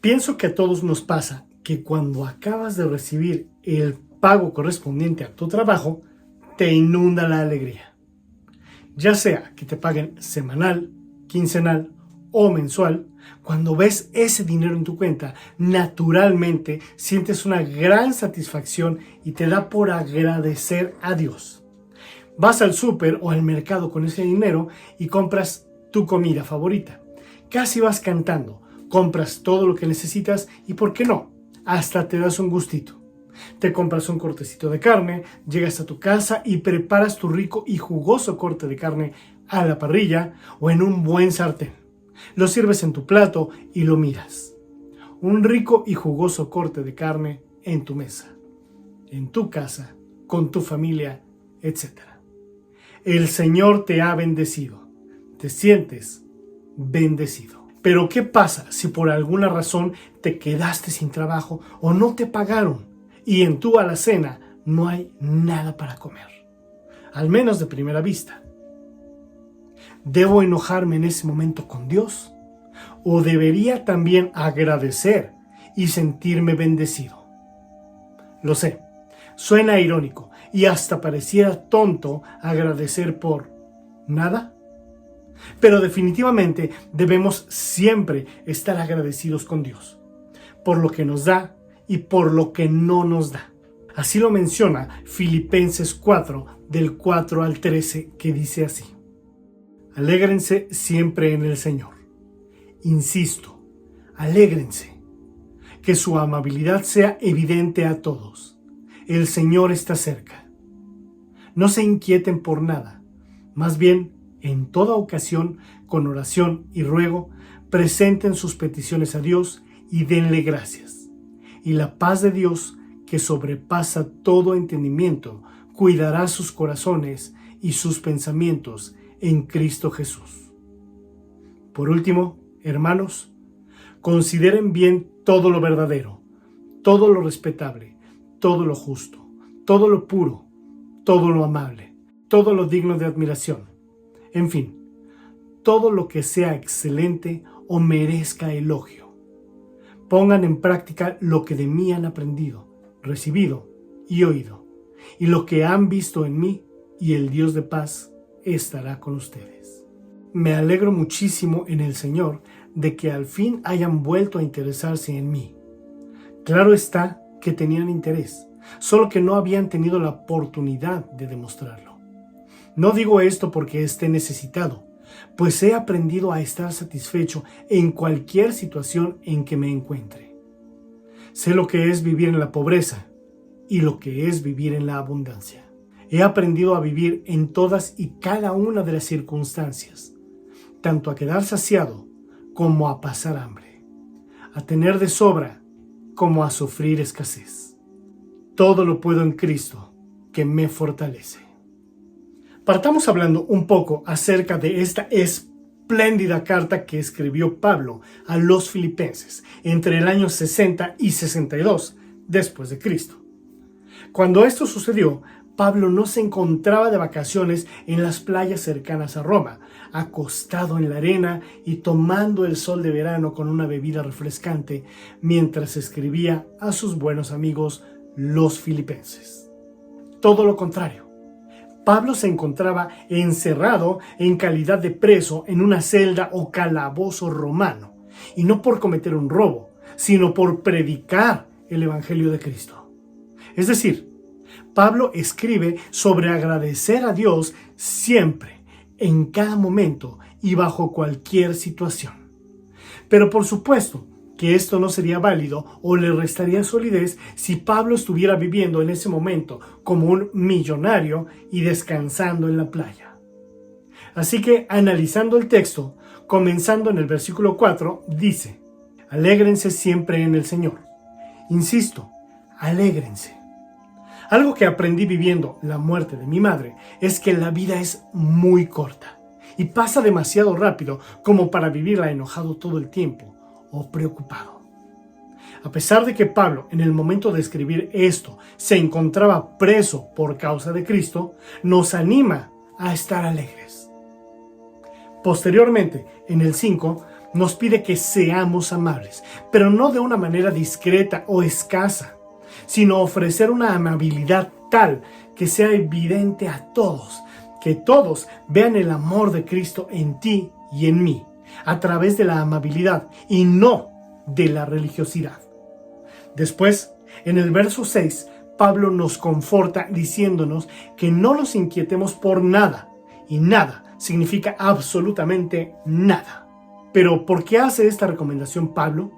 Pienso que a todos nos pasa que cuando acabas de recibir el pago correspondiente a tu trabajo, te inunda la alegría. Ya sea que te paguen semanal, quincenal o mensual, cuando ves ese dinero en tu cuenta, naturalmente sientes una gran satisfacción y te da por agradecer a Dios. Vas al súper o al mercado con ese dinero y compras tu comida favorita. Casi vas cantando, compras todo lo que necesitas y, ¿por qué no?, hasta te das un gustito. Te compras un cortecito de carne, llegas a tu casa y preparas tu rico y jugoso corte de carne a la parrilla o en un buen sartén. Lo sirves en tu plato y lo miras. Un rico y jugoso corte de carne en tu mesa, en tu casa, con tu familia, etc. El Señor te ha bendecido. Te sientes bendecido. Pero ¿qué pasa si por alguna razón te quedaste sin trabajo o no te pagaron y en tu alacena no hay nada para comer? Al menos de primera vista. ¿Debo enojarme en ese momento con Dios? ¿O debería también agradecer y sentirme bendecido? Lo sé, suena irónico y hasta pareciera tonto agradecer por nada. Pero definitivamente debemos siempre estar agradecidos con Dios, por lo que nos da y por lo que no nos da. Así lo menciona Filipenses 4, del 4 al 13, que dice así: Alégrense siempre en el Señor. Insisto, alégrense. Que su amabilidad sea evidente a todos. El Señor está cerca. No se inquieten por nada, más bien, en toda ocasión, con oración y ruego, presenten sus peticiones a Dios y denle gracias. Y la paz de Dios, que sobrepasa todo entendimiento, cuidará sus corazones y sus pensamientos en Cristo Jesús. Por último, hermanos, consideren bien todo lo verdadero, todo lo respetable, todo lo justo, todo lo puro, todo lo amable, todo lo digno de admiración. En fin, todo lo que sea excelente o merezca elogio. Pongan en práctica lo que de mí han aprendido, recibido y oído, y lo que han visto en mí, y el Dios de paz estará con ustedes. Me alegro muchísimo en el Señor de que al fin hayan vuelto a interesarse en mí. Claro está que tenían interés, solo que no habían tenido la oportunidad de demostrarlo. No digo esto porque esté necesitado, pues he aprendido a estar satisfecho en cualquier situación en que me encuentre. Sé lo que es vivir en la pobreza y lo que es vivir en la abundancia. He aprendido a vivir en todas y cada una de las circunstancias, tanto a quedar saciado como a pasar hambre, a tener de sobra como a sufrir escasez. Todo lo puedo en Cristo, que me fortalece. Partamos hablando un poco acerca de esta espléndida carta que escribió Pablo a los filipenses entre el año 60 y 62 después de Cristo. Cuando esto sucedió, Pablo no se encontraba de vacaciones en las playas cercanas a Roma, acostado en la arena y tomando el sol de verano con una bebida refrescante, mientras escribía a sus buenos amigos, los filipenses. Todo lo contrario. Pablo se encontraba encerrado en calidad de preso en una celda o calabozo romano, y no por cometer un robo, sino por predicar el Evangelio de Cristo. Es decir, Pablo escribe sobre agradecer a Dios siempre, en cada momento y bajo cualquier situación. Pero por supuesto que esto no sería válido o le restaría solidez si Pablo estuviera viviendo en ese momento como un millonario y descansando en la playa. Así que, analizando el texto, comenzando en el versículo 4, dice: Alégrense siempre en el Señor. Insisto, alégrense. Algo que aprendí viviendo la muerte de mi madre es que la vida es muy corta y pasa demasiado rápido como para vivirla enojado todo el tiempo o preocupado. A pesar de que Pablo, en el momento de escribir esto, se encontraba preso por causa de Cristo, nos anima a estar alegres. Posteriormente, en el 5, nos pide que seamos amables, pero no de una manera discreta o escasa, sino ofrecer una amabilidad tal que sea evidente a todos, que todos vean el amor de Cristo en ti y en mí, a través de la amabilidad y no de la religiosidad. Después, en el verso 6, Pablo nos conforta diciéndonos que no nos inquietemos por nada, y nada significa absolutamente nada. Pero ¿por qué hace esta recomendación Pablo?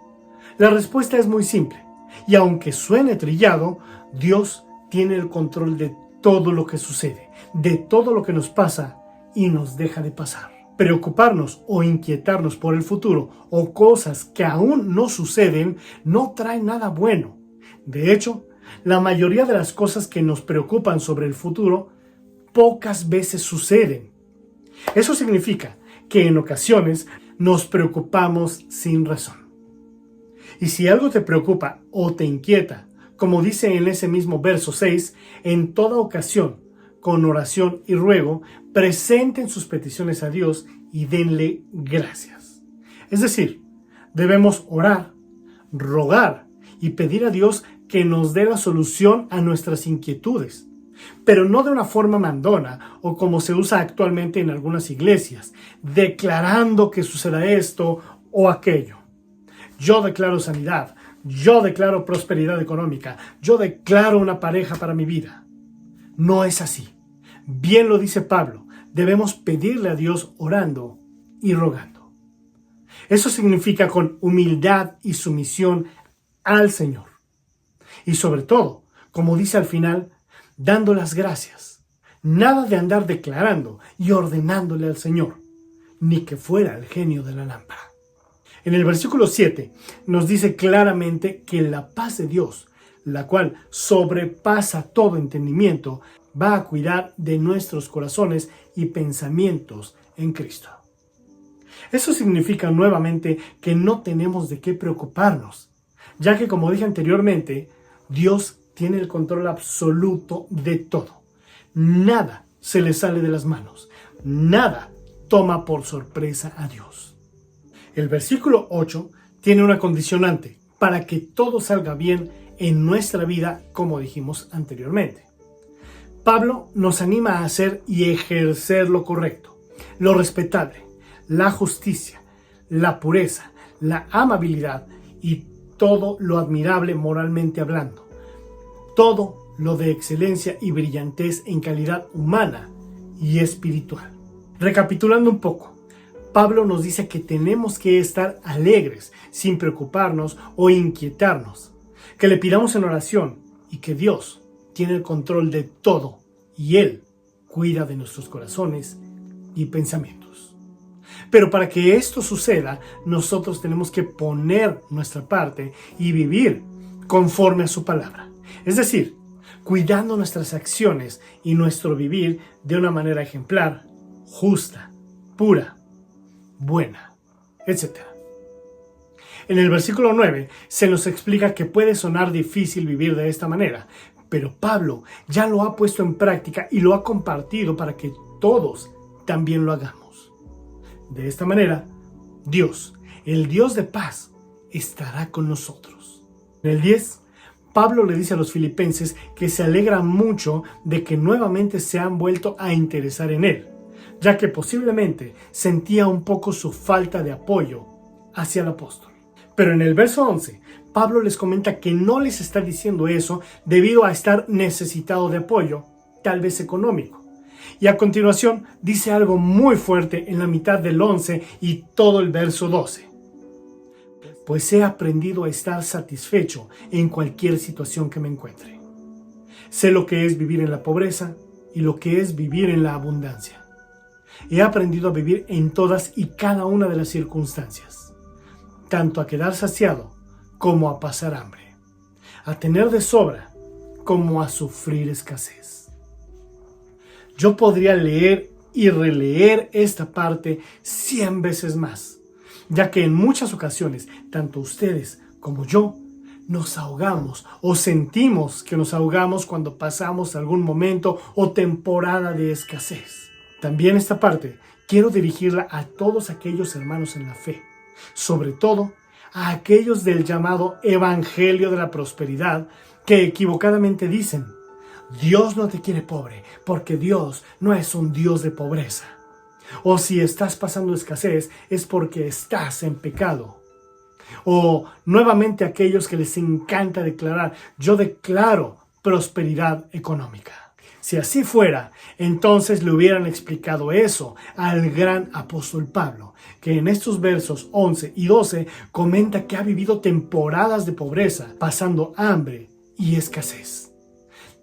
La respuesta es muy simple, y aunque suene trillado, Dios tiene el control de todo lo que sucede, de todo lo que nos pasa y nos deja de pasar. Preocuparnos o inquietarnos por el futuro o cosas que aún no suceden no trae nada bueno. De hecho, la mayoría de las cosas que nos preocupan sobre el futuro pocas veces suceden. Eso significa que en ocasiones nos preocupamos sin razón. Y si algo te preocupa o te inquieta, como dice en ese mismo verso 6, en toda ocasión, con oración y ruego, presenten sus peticiones a Dios y denle gracias. Es decir, debemos orar, rogar y pedir a Dios que nos dé la solución a nuestras inquietudes, pero no de una forma mandona o como se usa actualmente en algunas iglesias, declarando que suceda esto o aquello. Yo declaro sanidad, yo declaro prosperidad económica, yo declaro una pareja para mi vida. No es así. Bien lo dice Pablo, debemos pedirle a Dios orando y rogando. Eso significa con humildad y sumisión al Señor. Y sobre todo, como dice al final, dando las gracias. Nada de andar declarando y ordenándole al Señor, ni que fuera el genio de la lámpara. En el versículo 7 nos dice claramente que la paz de Dios, la cual sobrepasa todo entendimiento, va a cuidar de nuestros corazones y pensamientos en Cristo. Eso significa nuevamente que no tenemos de qué preocuparnos, ya que como dije anteriormente, Dios tiene el control absoluto de todo. Nada se le sale de las manos, nada toma por sorpresa a Dios. El versículo 8 tiene una condicionante para que todo salga bien en nuestra vida, como dijimos anteriormente. Pablo nos anima a hacer y ejercer lo correcto, lo respetable, la justicia, la pureza, la amabilidad y todo lo admirable moralmente hablando. Todo lo de excelencia y brillantez en calidad humana y espiritual. Recapitulando un poco, Pablo nos dice que tenemos que estar alegres, sin preocuparnos o inquietarnos, que le pidamos en oración y que Dios tiene el control de todo y Él cuida de nuestros corazones y pensamientos. Pero para que esto suceda, nosotros tenemos que poner nuestra parte y vivir conforme a su palabra. Es decir, cuidando nuestras acciones y nuestro vivir de una manera ejemplar, justa, pura, buena, etc. En el versículo 9 se nos explica que puede sonar difícil vivir de esta manera, pero Pablo ya lo ha puesto en práctica y lo ha compartido para que todos también lo hagamos. De esta manera, Dios, el Dios de paz, estará con nosotros. En el 10, Pablo le dice a los filipenses que se alegra mucho de que nuevamente se han vuelto a interesar en él, ya que posiblemente sentía un poco su falta de apoyo hacia el apóstol. Pero en el verso 11, Pablo les comenta que no les está diciendo eso debido a estar necesitado de apoyo, tal vez económico. Y a continuación dice algo muy fuerte en la mitad del 11 y todo el verso 12. Pues he aprendido a estar satisfecho en cualquier situación que me encuentre. Sé lo que es vivir en la pobreza y lo que es vivir en la abundancia. He aprendido a vivir en todas y cada una de las circunstancias, tanto a quedar saciado como a pasar hambre, a tener de sobra como a sufrir escasez. Yo podría leer y releer esta parte 100 veces más, ya que en muchas ocasiones, tanto ustedes como yo, nos ahogamos o sentimos que nos ahogamos cuando pasamos algún momento o temporada de escasez. También esta parte quiero dirigirla a todos aquellos hermanos en la fe, sobre todo a aquellos del llamado Evangelio de la Prosperidad que equivocadamente dicen: Dios no te quiere pobre, porque Dios no es un Dios de pobreza. O si estás pasando escasez, es porque estás en pecado. O nuevamente aquellos que les encanta declarar: yo declaro prosperidad económica. Si así fuera, entonces le hubieran explicado eso al gran apóstol Pablo, que en estos versos 11 y 12 comenta que ha vivido temporadas de pobreza, pasando hambre y escasez.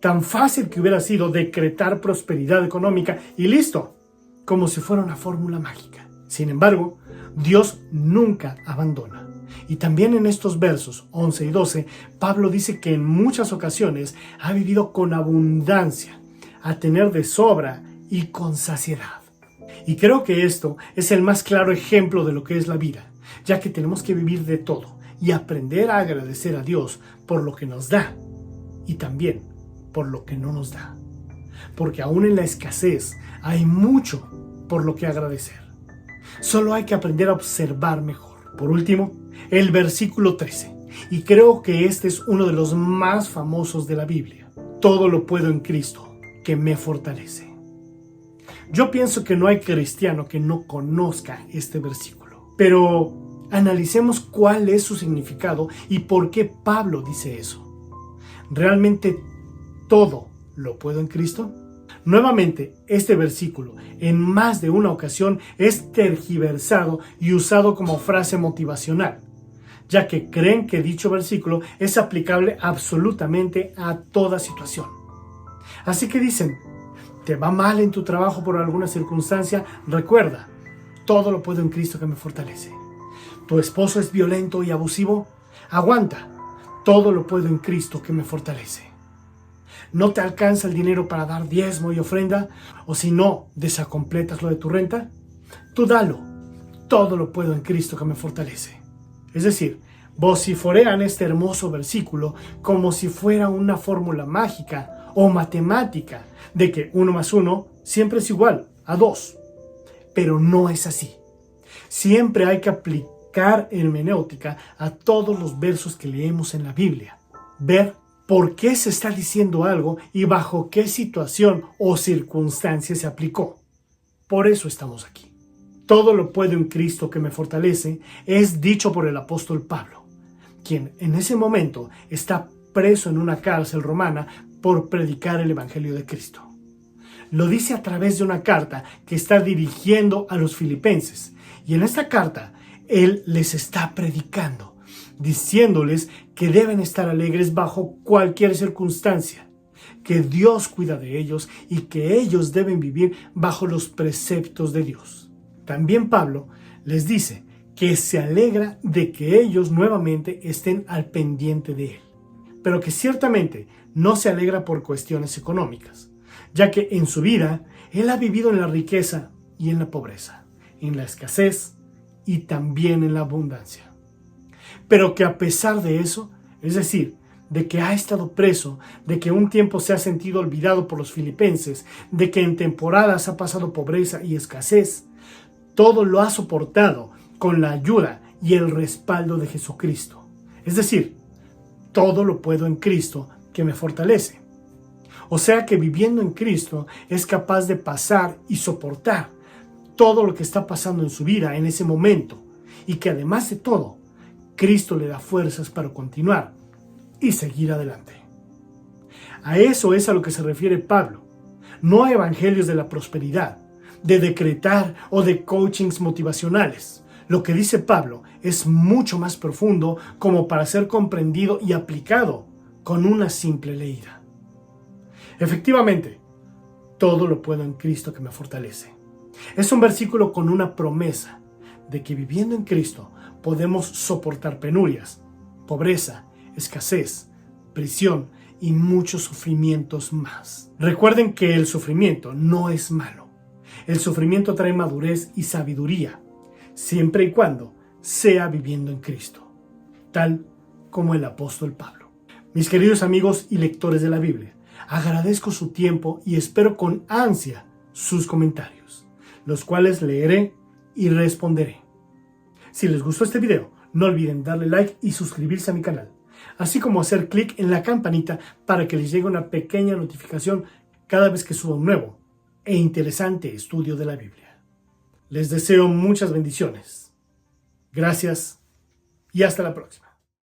Tan fácil que hubiera sido decretar prosperidad económica y listo, como si fuera una fórmula mágica. Sin embargo, Dios nunca abandona. Y también en estos versos 11 y 12, Pablo dice que en muchas ocasiones ha vivido con abundancia, a tener de sobra y con saciedad. Y creo que esto es el más claro ejemplo de lo que es la vida, ya que tenemos que vivir de todo y aprender a agradecer a Dios por lo que nos da y también por lo que no nos da. Porque aún en la escasez hay mucho por lo que agradecer. Solo hay que aprender a observar mejor. Por último, el versículo 13. Y creo que este es uno de los más famosos de la Biblia. Todo lo puedo en Cristo, que me fortalece. Yo pienso que no hay cristiano que no conozca este versículo. Pero analicemos cuál es su significado y por qué Pablo dice eso. ¿Realmente todo lo puedo en Cristo? Nuevamente, este versículo en más de una ocasión es tergiversado y usado como frase motivacional, ya que creen que dicho versículo es aplicable absolutamente a toda situación. Así que dicen: ¿te va mal en tu trabajo por alguna circunstancia? Recuerda, todo lo puedo en Cristo que me fortalece. ¿Tu esposo es violento y abusivo? Aguanta, todo lo puedo en Cristo que me fortalece. ¿No te alcanza el dinero para dar diezmo y ofrenda? ¿O si no, desacompletas lo de tu renta? Tú dalo, todo lo puedo en Cristo que me fortalece. Es decir, vociferan este hermoso versículo como si fuera una fórmula mágica o matemática de que 1 más 1 siempre es igual a 2. Pero no es así. Siempre hay que aplicar hermenéutica a todos los versos que leemos en la Biblia. Ver por qué se está diciendo algo y bajo qué situación o circunstancia se aplicó. Por eso estamos aquí. Todo lo puedo en Cristo que me fortalece es dicho por el apóstol Pablo, quien en ese momento está preso en una cárcel romana por predicar el Evangelio de Cristo. Lo dice a través de una carta que está dirigiendo a los filipenses, y en esta carta él les está predicando, diciéndoles que deben estar alegres bajo cualquier circunstancia, que Dios cuida de ellos y que ellos deben vivir bajo los preceptos de Dios. También Pablo les dice que se alegra de que ellos nuevamente estén al pendiente de él, pero que ciertamente no se alegra por cuestiones económicas, ya que en su vida él ha vivido en la riqueza y en la pobreza, en la escasez y también en la abundancia. Pero que a pesar de eso, es decir, de que ha estado preso, de que un tiempo se ha sentido olvidado por los filipenses, de que en temporadas ha pasado pobreza y escasez, todo lo ha soportado con la ayuda y el respaldo de Jesucristo. Es decir, todo lo puedo en Cristo que me fortalece. O sea que viviendo en Cristo es capaz de pasar y soportar todo lo que está pasando en su vida en ese momento, y que además de todo, Cristo le da fuerzas para continuar y seguir adelante. A eso es a lo que se refiere Pablo, no a evangelios de la prosperidad, de decretar o de coachings motivacionales. Lo que dice Pablo es mucho más profundo como para ser comprendido y aplicado con una simple leída. Efectivamente, todo lo puedo en Cristo que me fortalece. Es un versículo con una promesa de que viviendo en Cristo podemos soportar penurias, pobreza, escasez, prisión y muchos sufrimientos más. Recuerden que el sufrimiento no es malo. El sufrimiento trae madurez y sabiduría, siempre y cuando sea viviendo en Cristo, tal como el apóstol Pablo. Mis queridos amigos y lectores de la Biblia, agradezco su tiempo y espero con ansia sus comentarios, los cuales leeré y responderé. Si les gustó este video, no olviden darle like y suscribirse a mi canal, así como hacer clic en la campanita para que les llegue una pequeña notificación cada vez que suba un nuevo e interesante estudio de la Biblia. Les deseo muchas bendiciones. Gracias y hasta la próxima.